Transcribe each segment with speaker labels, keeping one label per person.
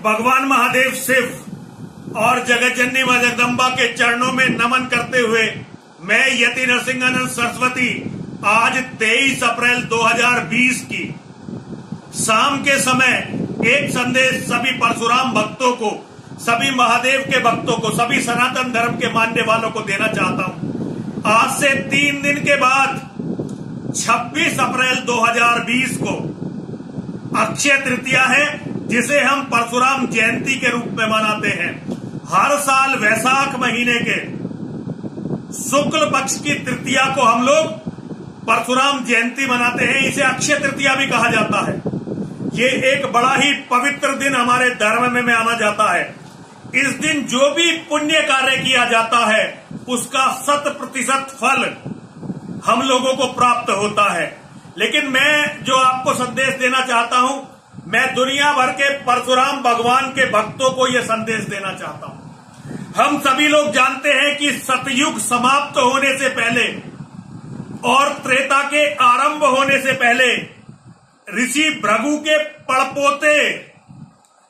Speaker 1: भगवान महादेव शिव और जगत जननी मां जगदम्बा के चरणों में नमन करते हुए मैं यति नरसिंहानंद सरस्वती आज 23 अप्रैल 2020 की शाम के समय एक संदेश सभी परशुराम भक्तों को, सभी महादेव के भक्तों को, सभी सनातन धर्म के मानने वालों को देना चाहता हूं। आज से 3 दिन के बाद 26 अप्रैल 2020 को अक्षय तृतीया है, जिसे हम परशुराम जयंती के रूप में मनाते हैं। हर साल वैशाख महीने के शुक्ल पक्ष की तृतीया को हम लोग परशुराम जयंती मनाते हैं। इसे अक्षय तृतीया भी कहा जाता है। ये एक बड़ा ही पवित्र दिन हमारे धर्म में माना जाता है। इस दिन जो भी पुण्य कार्य किया जाता है उसका 100% फल हम लोगों को प्राप्त होता है। लेकिन मैं जो आपको संदेश देना चाहता हूं, मैं दुनिया भर के परशुराम भगवान के भक्तों को यह संदेश देना चाहता हूं। हम सभी लोग जानते हैं कि सतयुग समाप्त होने से पहले और त्रेता के आरंभ होने से पहले ऋषि भृगु के पड़पोते,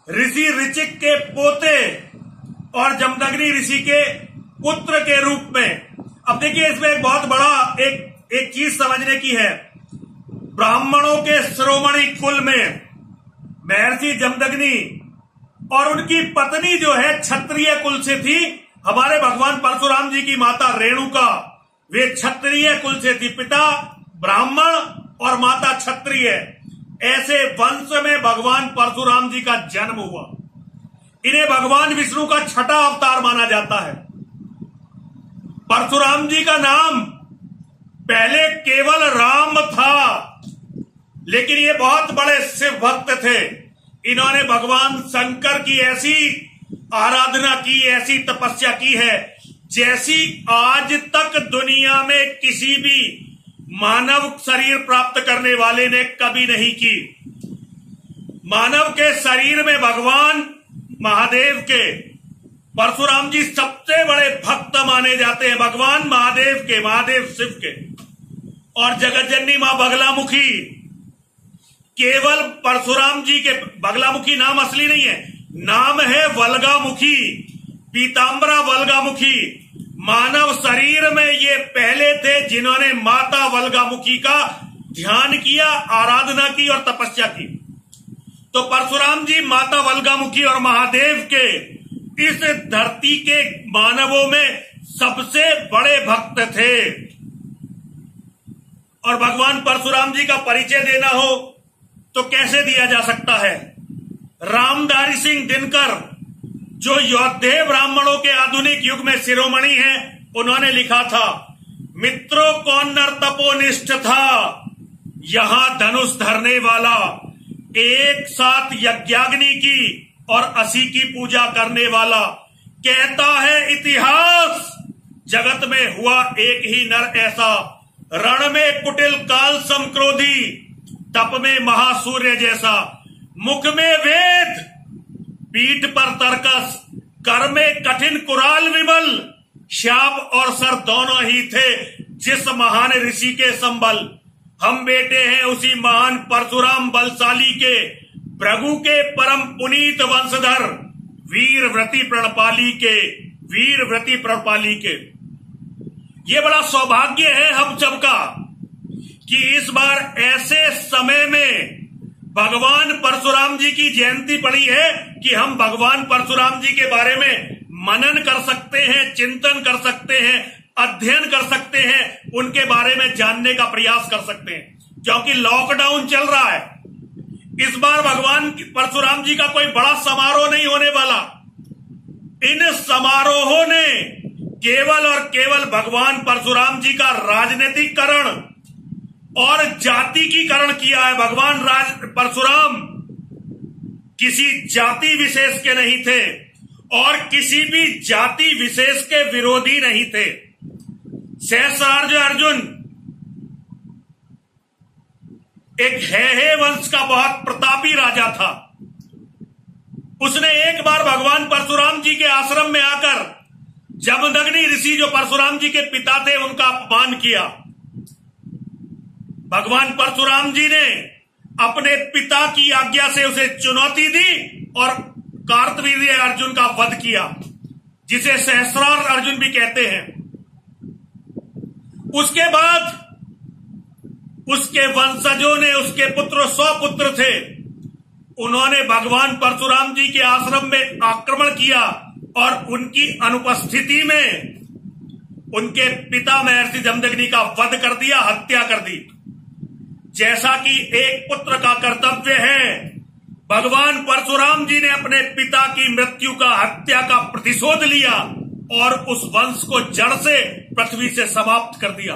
Speaker 1: ऋषि ऋचिक के पोते और जमदग्नि ऋषि के पुत्र के रूप में, अब देखिए इसमें एक बहुत बड़ा एक चीज समझने की है। ब्राह्मणों के शिरोमणि कुल में महर्षि जमदग्नि और उनकी पत्नी जो है क्षत्रिय कुल से थी। हमारे भगवान परशुराम जी की माता रेणुका वे क्षत्रिय कुल से थी। पिता ब्राह्मण और माता क्षत्रिय। ऐसे वंश में भगवान परशुराम जी का जन्म हुआ। इन्हें भगवान विष्णु का छठा अवतार माना जाता है। परशुराम जी का नाम पहले केवल राम था, लेकिन ये बहुत बड़े शिव भक्त थे। इन्होंने भगवान शंकर की ऐसी आराधना की, ऐसी तपस्या की है जैसी आज तक दुनिया में किसी भी मानव शरीर प्राप्त करने वाले ने कभी नहीं की। मानव के शरीर में भगवान महादेव के परशुराम जी सबसे बड़े भक्त माने जाते हैं। भगवान महादेव के, महादेव शिव के। और जगत जननी मां बगलामुखी केवल परशुराम जी के, बगलामुखी नाम असली नहीं है, नाम है वल्गामुखी, पीताम्बरा वल्गामुखी। मानव शरीर में ये पहले थे जिन्होंने माता वल्गामुखी का ध्यान किया, आराधना की और तपस्या की। तो परशुराम जी माता वल्गामुखी और महादेव के इस धरती के मानवों में सबसे बड़े भक्त थे। और भगवान परशुराम जी का परिचय देना हो तो कैसे दिया जा सकता है? रामधारी सिंह दिनकर, जो योद्धे ब्राह्मणों के आधुनिक युग में शिरोमणि हैं, उन्होंने लिखा था, मित्रों कौन नर तपोनिष्ठ था, यहां धनुष धरने वाला, एक साथ यज्ञाग्नि की और 80 की पूजा करने वाला। कहता है इतिहास, जगत में हुआ एक ही नर ऐसा, रण में कुटिल काल समक्रोधी, तप में महासूर्य जैसा, मुख में वेद, पीठ पर तर्कस, कर में कठिन कुराल विमल, श्याम और सर दोनों ही थे जिस महान ऋषि के संबल। हम बेटे हैं उसी महान परशुराम बलशाली के, भृगु के परम पुनीत वंशधर, वीर व्रति प्रणपाली के, वीर व्रति प्रणपाली के। ये बड़ा सौभाग्य है हम सबका कि इस बार ऐसे समय में भगवान परशुराम जी की जयंती पड़ी है कि हम भगवान परशुराम जी के बारे में मनन कर सकते हैं, चिंतन कर सकते हैं, अध्ययन कर सकते हैं, उनके बारे में जानने का प्रयास कर सकते हैं। क्योंकि लॉकडाउन चल रहा है। इस बार भगवान परशुराम जी का कोई बड़ा समारोह नहीं होने वाला। इन समारोहों ने केवल और केवल भगवान परशुराम जी का राजनीतिकरण और जातिकीकरण किया है। भगवान परशुराम किसी जाति विशेष के नहीं थे और किसी भी जाति विशेष के विरोधी नहीं थे। सहस्रार्जुन अर्जुन एक है वंश का बहुत प्रतापी राजा था। उसने एक बार भगवान परशुराम जी के आश्रम में आकर जमदग्नि ऋषि, जो परशुराम जी के पिता थे, उनका अपमान किया। भगवान परशुराम जी ने अपने पिता की आज्ञा से उसे चुनौती दी और कार्तवीर्य अर्जुन का वध किया, जिसे सहस्रार अर्जुन भी कहते हैं। उसके बाद उसके वंशजों ने, उसके पुत्र 100 पुत्र थे, उन्होंने भगवान परशुराम जी के आश्रम में आक्रमण किया और उनकी अनुपस्थिति में उनके पिता महर्षि जमदग्नि का वध कर दिया, हत्या कर दी। जैसा कि एक पुत्र का कर्तव्य है, भगवान परशुराम जी ने अपने पिता की मृत्यु का, हत्या का प्रतिशोध लिया और उस वंश को जड़ से, पृथ्वी से समाप्त कर दिया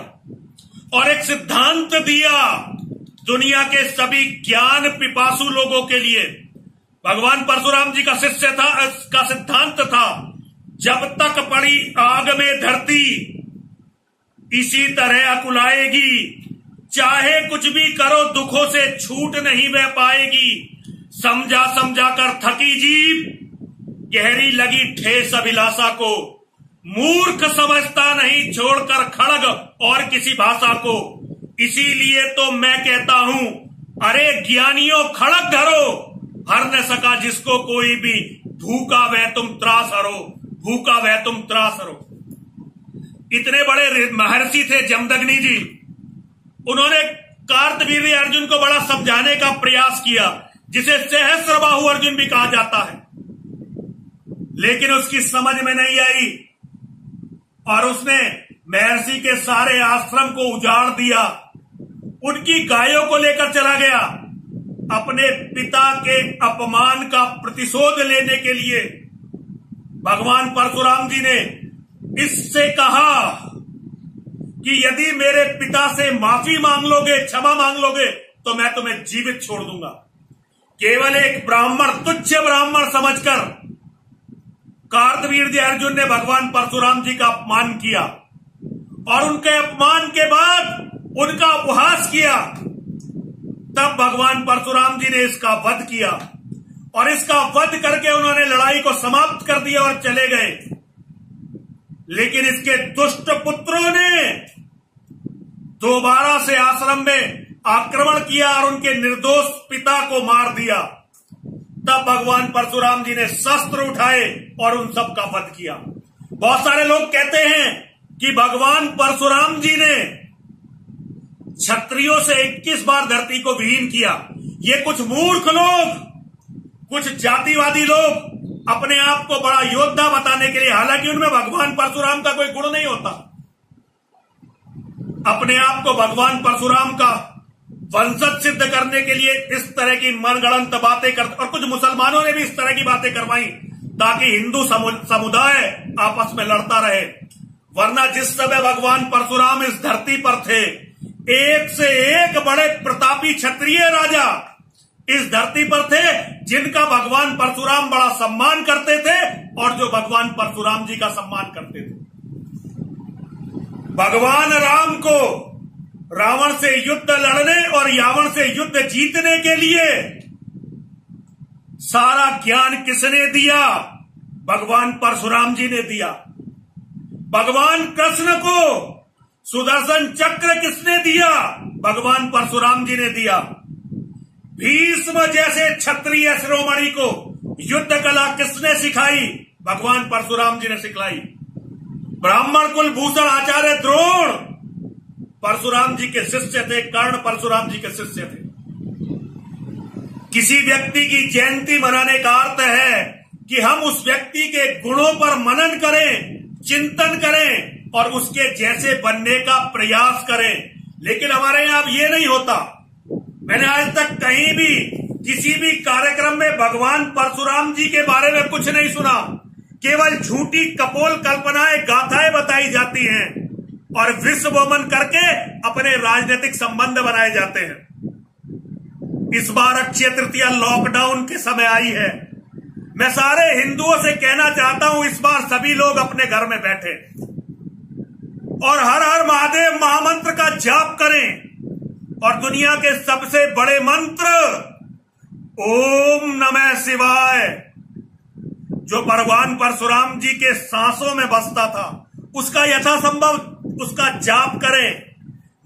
Speaker 1: और एक सिद्धांत दिया दुनिया के सभी ज्ञान पिपासु लोगों के लिए। भगवान परशुराम जी का सिद्धांत था, जब तक पड़ी आग में धरती इसी तरह अकुलाएगी, चाहे कुछ भी करो दुखों से छूट नहीं बह पाएगी। समझा समझा कर थकी जीव, गहरी लगी ठेस अभिलाषा को, मूर्ख समझता नहीं छोड़कर खड़ग और किसी भाषा को। इसीलिए तो मैं कहता हूं, अरे ज्ञानियों खड़ग धरो, हर न सका जिसको कोई भी, भूखा वह तुम त्रास हरो, भूखा वह तुम त्रास हरो। इतने बड़े महर्षि थे जमदग्नि जी, उन्होंने कार्तवीर्य अर्जुन को बड़ा समझाने का प्रयास किया, जिसे सहस्रबाहु अर्जुन भी कहा जाता है, लेकिन उसकी समझ में नहीं आई और उसने महर्षि के सारे आश्रम को उजाड़ दिया, उनकी गायों को लेकर चला गया। अपने पिता के अपमान का प्रतिशोध लेने के लिए भगवान परशुराम जी ने इससे कहा कि यदि मेरे पिता से माफी मांग लोगे, क्षमा मांग लोगे, तो मैं तुम्हें जीवित छोड़ दूंगा। केवल एक ब्राह्मण, तुच्छ ब्राह्मण समझकर कार्तवीर्य अर्जुन ने भगवान परशुराम जी का अपमान किया और उनके अपमान के बाद उनका उपहास किया। तब भगवान परशुराम जी ने इसका वध किया और इसका वध करके उन्होंने लड़ाई को समाप्त कर दिया और चले गए। लेकिन इसके दुष्ट पुत्रों ने दोबारा से आश्रम में आक्रमण किया और उनके निर्दोष पिता को मार दिया। तब भगवान परशुराम जी ने शस्त्र उठाए और उन सब का वध किया। बहुत सारे लोग कहते हैं कि भगवान परशुराम जी ने क्षत्रियों से 21 बार धरती को विहीन किया। ये कुछ मूर्ख लोग, कुछ जातिवादी लोग अपने आप को बड़ा योद्धा बताने के लिए, हालांकि उनमें भगवान परशुराम का कोई गुण नहीं होता, अपने आप को भगवान परशुराम का वंशज सिद्ध करने के लिए इस तरह की मनगढ़ंत बातें करते। और कुछ मुसलमानों ने भी इस तरह की बातें करवाई ताकि हिंदू समुदाय आपस में लड़ता रहे। वरना जिस समय भगवान परशुराम इस धरती पर थे, एक से एक बड़े प्रतापी क्षत्रिय राजा इस धरती पर थे, जिनका भगवान परशुराम बड़ा सम्मान करते थे और जो भगवान परशुराम जी का सम्मान करते थे। भगवान राम को रावण से युद्ध लड़ने और यावण से युद्ध जीतने के लिए सारा ज्ञान किसने दिया? भगवान परशुराम जी ने दिया। भगवान कृष्ण को सुदर्शन चक्र किसने दिया? भगवान परशुराम जी ने दिया। भीष्म जैसे क्षत्रिय शिरोमणि को युद्ध कला किसने सिखाई? भगवान परशुराम जी ने सिखलाई। ब्राह्मण कुल भूषण आचार्य द्रोण परशुराम जी के शिष्य थे, कर्ण परशुराम जी के शिष्य थे। किसी व्यक्ति की जयंती मनाने का अर्थ है कि हम उस व्यक्ति के गुणों पर मनन करें, चिंतन करें और उसके जैसे बनने का प्रयास करें। लेकिन हमारे यहां अब ये नहीं होता। मैंने आज तक कहीं भी किसी भी कार्यक्रम में भगवान परशुराम जी के बारे में कुछ नहीं सुना। केवल झूठी कपोल कल्पनाएं, गाथाएं बताई जाती हैं और विश्वभ्रमण करके अपने राजनीतिक संबंध बनाए जाते हैं। इस बार अक्षय तृतीया लॉकडाउन के समय आई है। मैं सारे हिंदुओं से कहना चाहता हूं, इस बार सभी लोग अपने घर में बैठे और हर हर महादेव महामंत्र का जाप करें और दुनिया के सबसे बड़े मंत्र ओम नमः शिवाय, जो भगवान परशुराम जी के सांसों में बसता था, उसका यथासंभव उसका जाप करें।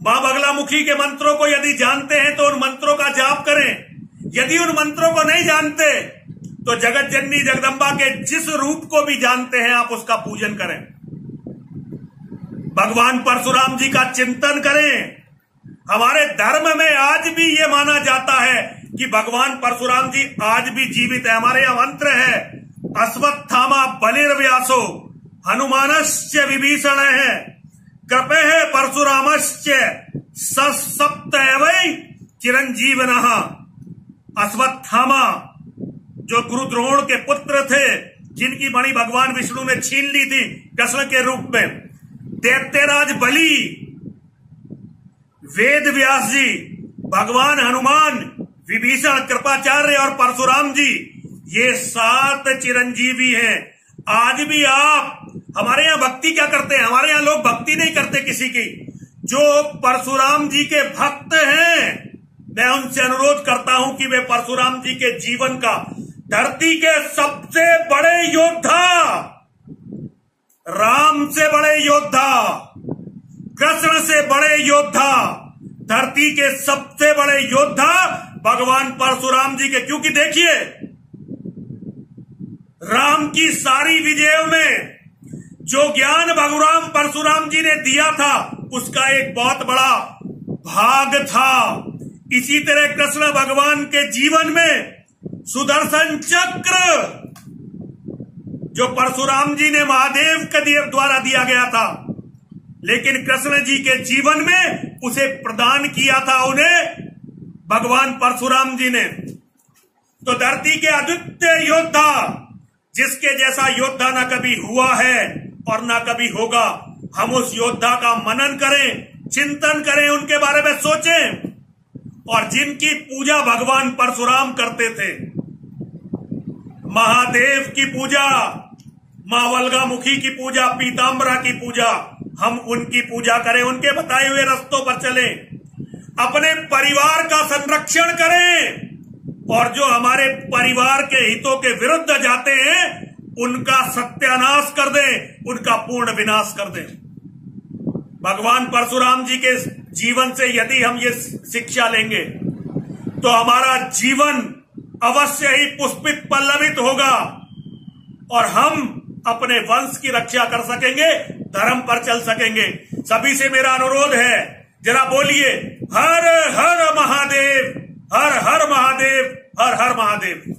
Speaker 1: मां बगलामुखी के मंत्रों को यदि जानते हैं तो उन मंत्रों का जाप करें। यदि उन मंत्रों को नहीं जानते तो जगत जननी जगदंबा के जिस रूप को भी जानते हैं आप उसका पूजन करें, भगवान परशुराम जी का चिंतन करें। हमारे धर्म में आज भी ये माना जाता है कि भगवान परशुराम जी आज भी जीवित है। हमारे यहां मंत्र है, अश्वत्थामा बलिर्व्यासो हनुमानश्च विभीषण है कृपे है परशुरामश्च सप्तवै चिरंजीवनः। अश्वत्थामा जो गुरु द्रोण के पुत्र थे, जिनकी मणि भगवान विष्णु ने छीन ली थी कृष्ण के रूप में, दैत्यराज बलि, वेद व्यास जी, भगवान हनुमान, विभीषण, कृपाचार्य और परशुराम जी, ये 7 चिरंजीवी हैं। आज भी आप हमारे यहां भक्ति क्या करते हैं? हमारे यहां लोग भक्ति नहीं करते किसी की। जो परशुराम जी के भक्त हैं, मैं उनसे अनुरोध करता हूं कि वे परशुराम जी के जीवन का, धरती के सबसे बड़े योद्धा, राम से बड़े योद्धा, कृष्ण से बड़े योद्धा, धरती के सबसे बड़े योद्धा भगवान परशुराम जी के। क्योंकि देखिए, राम की सारी विजयों में जो ज्ञान भगवान परशुराम जी ने दिया था, उसका एक बहुत बड़ा भाग था। इसी तरह कृष्ण भगवान के जीवन में सुदर्शन चक्र, जो परशुराम जी ने महादेव के द्वारा दिया गया था, लेकिन कृष्ण जी के जीवन में उसे प्रदान किया था उन्हें भगवान परशुराम जी ने। तो धरती के अद्वितीय योद्धा, जिसके जैसा योद्धा ना कभी हुआ है और ना कभी होगा, हम उस योद्धा का मनन करें, चिंतन करें, उनके बारे में सोचें। और जिनकी पूजा भगवान परशुराम करते थे, महादेव की पूजा, मां वल्गामुखी की पूजा, पीताम्बरा की पूजा, हम उनकी पूजा करें, उनके बताए हुए रास्तों पर चलें, अपने परिवार का संरक्षण करें, और जो हमारे परिवार के हितों के विरुद्ध जाते हैं उनका सत्यानाश कर दें, उनका पूर्ण विनाश कर दें। भगवान परशुराम जी के जीवन से यदि हम ये शिक्षा लेंगे तो हमारा जीवन अवश्य ही पुष्पित पल्लवित होगा और हम अपने वंश की रक्षा कर सकेंगे, धर्म पर चल सकेंगे। सभी से मेरा अनुरोध है, जरा बोलिए हर हर महादेव, हर हर महादेव, हर हर महादेव।